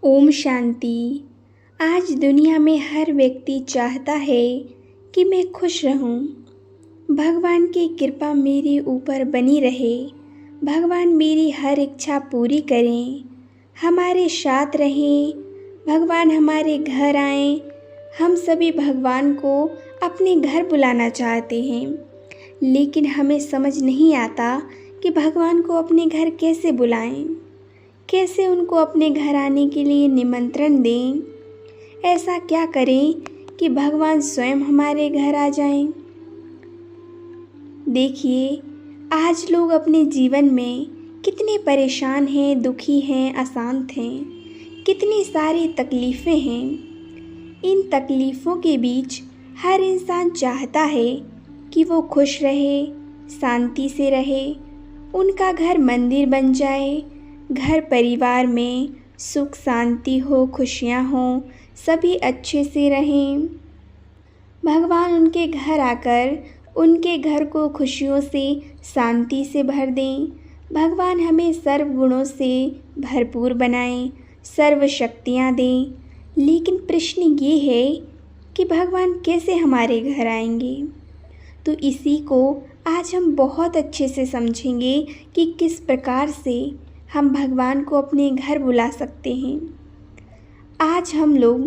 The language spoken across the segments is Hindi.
ओम शांति। आज दुनिया में हर व्यक्ति चाहता है कि मैं खुश रहूं। भगवान की कृपा मेरे ऊपर बनी रहे। भगवान मेरी हर इच्छा पूरी करें, हमारे साथ रहें। भगवान हमारे घर आएं। हम सभी भगवान को अपने घर बुलाना चाहते हैं, लेकिन हमें समझ नहीं आता कि भगवान को अपने घर कैसे बुलाएं, कैसे उनको अपने घर आने के लिए निमंत्रण दें। ऐसा क्या करें कि भगवान स्वयं हमारे घर आ जाएं। देखिए, आज लोग अपने जीवन में कितने परेशान हैं, दुखी हैं, अशांत हैं, कितनी सारी तकलीफ़ें हैं। इन तकलीफ़ों के बीच हर इंसान चाहता है कि वो खुश रहे, शांति से रहे, उनका घर मंदिर बन जाए, घर परिवार में सुख शांति हो, खुशियाँ हों, सभी अच्छे से रहें। भगवान उनके घर आकर उनके घर को खुशियों से, शांति से भर दें। भगवान हमें सर्व गुणों से भरपूर बनाएं, सर्व शक्तियाँ दें। लेकिन प्रश्न ये है कि भगवान कैसे हमारे घर आएंगे। तो इसी को आज हम बहुत अच्छे से समझेंगे कि किस प्रकार से हम भगवान को अपने घर बुला सकते हैं। आज हम लोग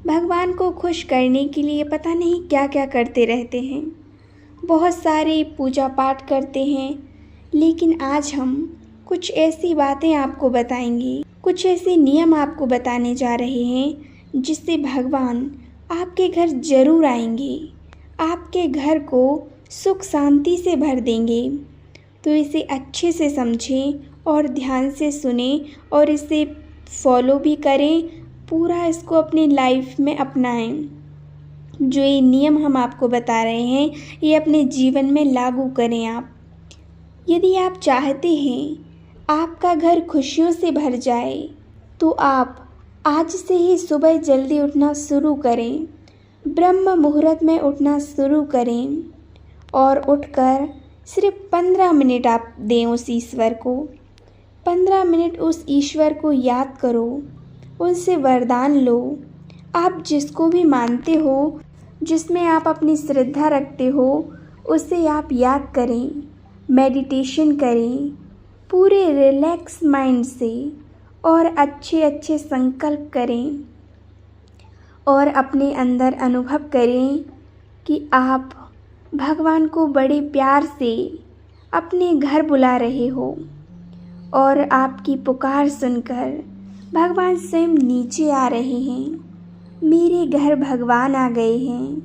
भगवान को खुश करने के लिए पता नहीं क्या क्या करते रहते हैं। बहुत सारे पूजा पाठ करते हैं, लेकिन आज हम कुछ ऐसी बातें आपको बताएंगे, कुछ ऐसे नियम आपको बताने जा रहे हैं जिससे भगवान आपके घर ज़रूर आएंगे, आपके घर को सुख शांति से भर देंगे। तो इसे अच्छे से समझें और ध्यान से सुने और इसे फॉलो भी करें, पूरा इसको अपनी लाइफ में अपनाएं। जो ये नियम हम आपको बता रहे हैं, ये अपने जीवन में लागू करें आप। यदि आप चाहते हैं आपका घर खुशियों से भर जाए, तो आप आज से ही सुबह जल्दी उठना शुरू करें, ब्रह्म मुहूर्त में उठना शुरू करें और उठकर सिर्फ 15 मिनट आप दें उस ईश्वर को। 15 मिनट उस ईश्वर को याद करो, उनसे वरदान लो। आप जिसको भी मानते हो, जिसमें आप अपनी श्रद्धा रखते हो, उसे आप याद करें, मेडिटेशन करें पूरे रिलैक्स माइंड से और अच्छे अच्छे संकल्प करें और अपने अंदर अनुभव करें कि आप भगवान को बड़े प्यार से अपने घर बुला रहे हो और आपकी पुकार सुनकर भगवान स्वयं नीचे आ रहे हैं। मेरे घर भगवान आ गए हैं,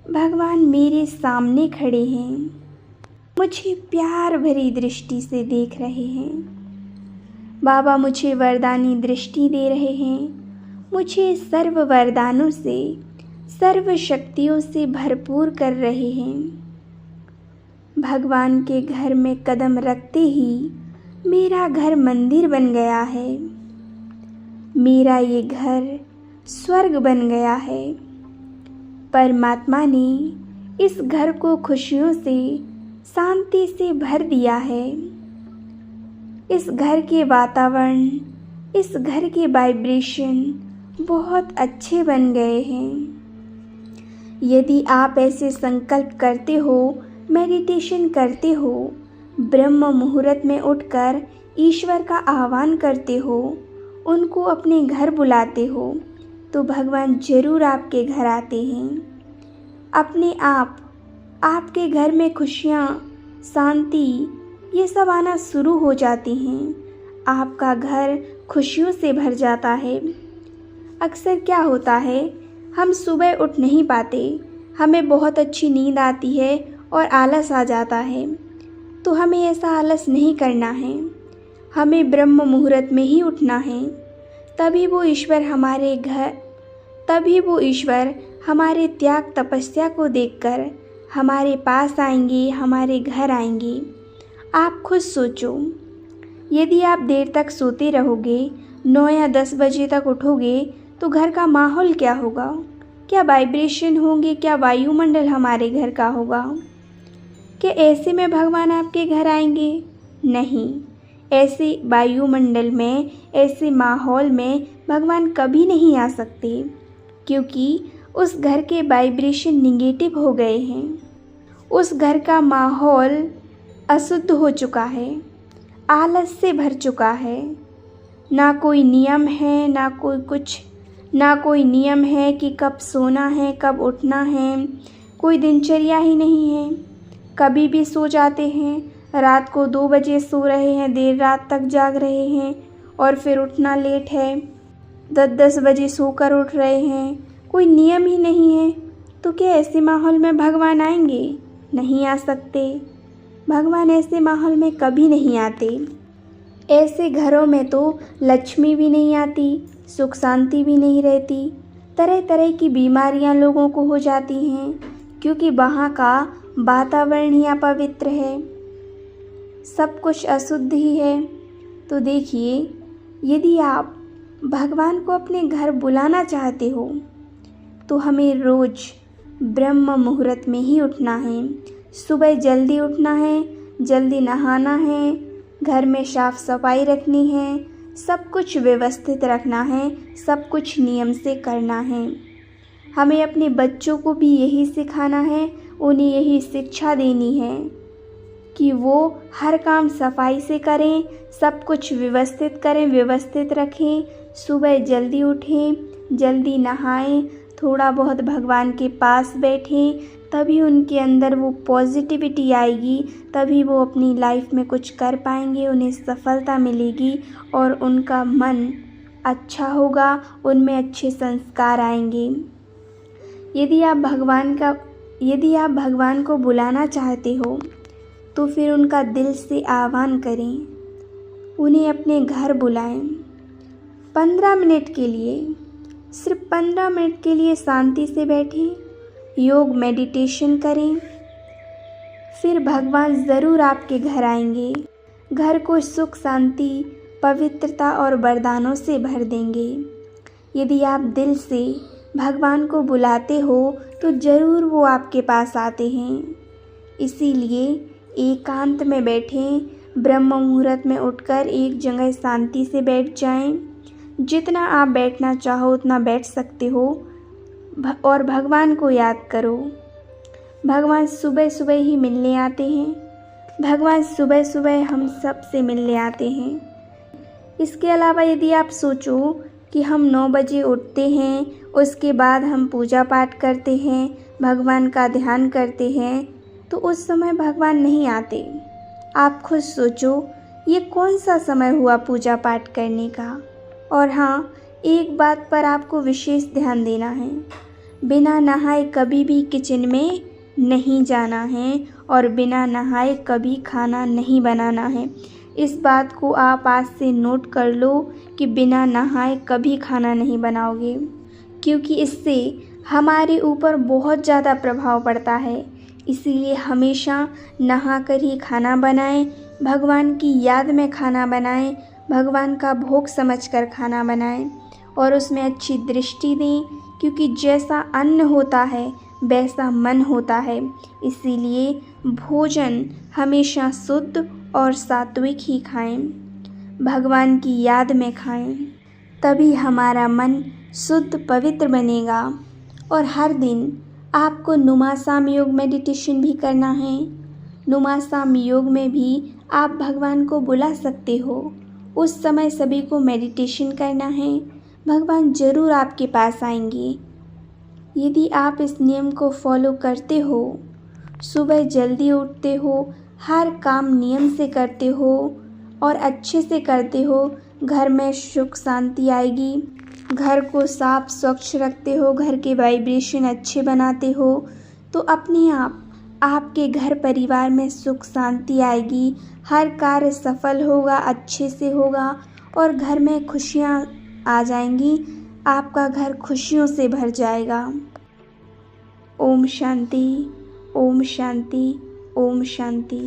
भगवान मेरे सामने खड़े हैं, मुझे प्यार भरी दृष्टि से देख रहे हैं। बाबा मुझे वरदानी दृष्टि दे रहे हैं, मुझे सर्व वरदानों से, सर्व शक्तियों से भरपूर कर रहे हैं। भगवान के घर में कदम रखते ही मेरा घर मंदिर बन गया है, मेरा ये घर स्वर्ग बन गया है। परमात्मा ने इस घर को खुशियों से, शांति से भर दिया है। इस घर के वातावरण, इस घर के वाइब्रेशन बहुत अच्छे बन गए हैं। यदि आप ऐसे संकल्प करते हो, मेडिटेशन करते हो, ब्रह्म मुहूर्त में उठकर ईश्वर का आह्वान करते हो, उनको अपने घर बुलाते हो, तो भगवान ज़रूर आपके घर आते हैं। अपने आप आपके घर में खुशियाँ, शांति ये सब आना शुरू हो जाती हैं। आपका घर खुशियों से भर जाता है। अक्सर क्या होता है, हम सुबह उठ नहीं पाते, हमें बहुत अच्छी नींद आती है और आलस आ जाता है। तो हमें ऐसा आलस नहीं करना है, हमें ब्रह्म मुहूर्त में ही उठना है। तभी वो ईश्वर हमारे त्याग तपस्या को देखकर हमारे पास आएंगे, हमारे घर आएंगे। आप खुद सोचो, यदि आप देर तक सोते रहोगे, 9 या 10 बजे तक उठोगे, तो घर का माहौल क्या होगा? क्या वाइब्रेशन होंगे? क्या वायुमंडल हमारे घर का होगा? क्या ऐसे में भगवान आपके घर आएंगे? नहीं। ऐसे वायुमंडल में, ऐसे माहौल में भगवान कभी नहीं आ सकते, क्योंकि उस घर के वाइब्रेशन निगेटिव हो गए हैं। उस घर का माहौल अशुद्ध हो चुका है, आलस से भर चुका है। ना कोई नियम है, ना कोई नियम है कि कब सोना है, कब उठना है। कोई दिनचर्या ही नहीं है। कभी भी सो जाते हैं, रात को 2 बजे सो रहे हैं, देर रात तक जाग रहे हैं और फिर उठना लेट है, 10-10 बजे सोकर उठ रहे हैं। कोई नियम ही नहीं है। तो क्या ऐसे माहौल में भगवान आएंगे? नहीं आ सकते। भगवान ऐसे माहौल में कभी नहीं आते। ऐसे घरों में तो लक्ष्मी भी नहीं आती, सुख शांति भी नहीं रहती। तरह तरह की बीमारियां लोगों को हो जाती हैं, क्योंकि वहाँ का वातावरण ही अपवित्र है, सब कुछ अशुद्ध ही है। तो देखिए, यदि आप भगवान को अपने घर बुलाना चाहते हो तो हमें रोज़ ब्रह्म मुहूर्त में ही उठना है। सुबह जल्दी उठना है, जल्दी नहाना है, घर में साफ सफाई रखनी है, सब कुछ व्यवस्थित रखना है, सब कुछ नियम से करना है। हमें अपने बच्चों को भी यही सिखाना है, उन्हें यही शिक्षा देनी है कि वो हर काम सफाई से करें, सब कुछ व्यवस्थित करें, व्यवस्थित रखें। सुबह जल्दी उठें, जल्दी नहाएं, थोड़ा बहुत भगवान के पास बैठें, तभी उनके अंदर वो पॉजिटिविटी आएगी, तभी वो अपनी लाइफ में कुछ कर पाएंगे, उन्हें सफलता मिलेगी और उनका मन अच्छा होगा, उनमें अच्छे संस्कार आएंगे। यदि आप भगवान को बुलाना चाहते हो तो फिर उनका दिल से आह्वान करें, उन्हें अपने घर बुलाएं। 15 मिनट के लिए, सिर्फ 15 मिनट के लिए शांति से बैठें, योग मेडिटेशन करें, फिर भगवान ज़रूर आपके घर आएंगे। घर को सुख शांति, पवित्रता और वरदानों से भर देंगे। यदि आप दिल से भगवान को बुलाते हो तो ज़रूर वो आपके पास आते हैं। इसीलिए एकांत में बैठें, ब्रह्म मुहूर्त में उठकर एक जगह शांति से बैठ जाएं। जितना आप बैठना चाहो उतना बैठ सकते हो और भगवान को याद करो। भगवान सुबह सुबह ही मिलने आते हैं। भगवान सुबह सुबह हम सब से मिलने आते हैं। इसके अलावा यदि आप सोचो कि हम 9 बजे उठते हैं, उसके बाद हम पूजा पाठ करते हैं, भगवान का ध्यान करते हैं, तो उस समय भगवान नहीं आते। आप खुद सोचो, ये कौन सा समय हुआ पूजा पाठ करने का। और हाँ, एक बात पर आपको विशेष ध्यान देना है, बिना नहाए कभी भी किचन में नहीं जाना है और बिना नहाए कभी खाना नहीं बनाना है। इस बात को आप आज से नोट कर लो कि बिना नहाए कभी खाना नहीं बनाओगे, क्योंकि इससे हमारे ऊपर बहुत ज़्यादा प्रभाव पड़ता है। इसीलिए हमेशा नहा कर ही खाना बनाएं, भगवान की याद में खाना बनाएं, भगवान का भोग समझकर खाना बनाएं और उसमें अच्छी दृष्टि दें, क्योंकि जैसा अन्न होता है वैसा मन होता है। इसीलिए भोजन हमेशा शुद्ध और सात्विक ही खाएं, भगवान की याद में खाएं, तभी हमारा मन शुद्ध पवित्र बनेगा। और हर दिन आपको नुमासाम योग मेडिटेशन भी करना है। नुमासाम योग में भी आप भगवान को बुला सकते हो। उस समय सभी को मेडिटेशन करना है, भगवान ज़रूर आपके पास आएंगे। यदि आप इस नियम को फॉलो करते हो, सुबह जल्दी उठते हो, हर काम नियम से करते हो और अच्छे से करते हो, घर में सुख शांति आएगी। घर को साफ स्वच्छ रखते हो, घर के वाइब्रेशन अच्छे बनाते हो, तो अपने आप आपके घर परिवार में सुख शांति आएगी। हर कार्य सफल होगा, अच्छे से होगा और घर में खुशियाँ आ जाएंगी। आपका घर खुशियों से भर जाएगा। ओम शांति, ओम शांति, ओम शांति।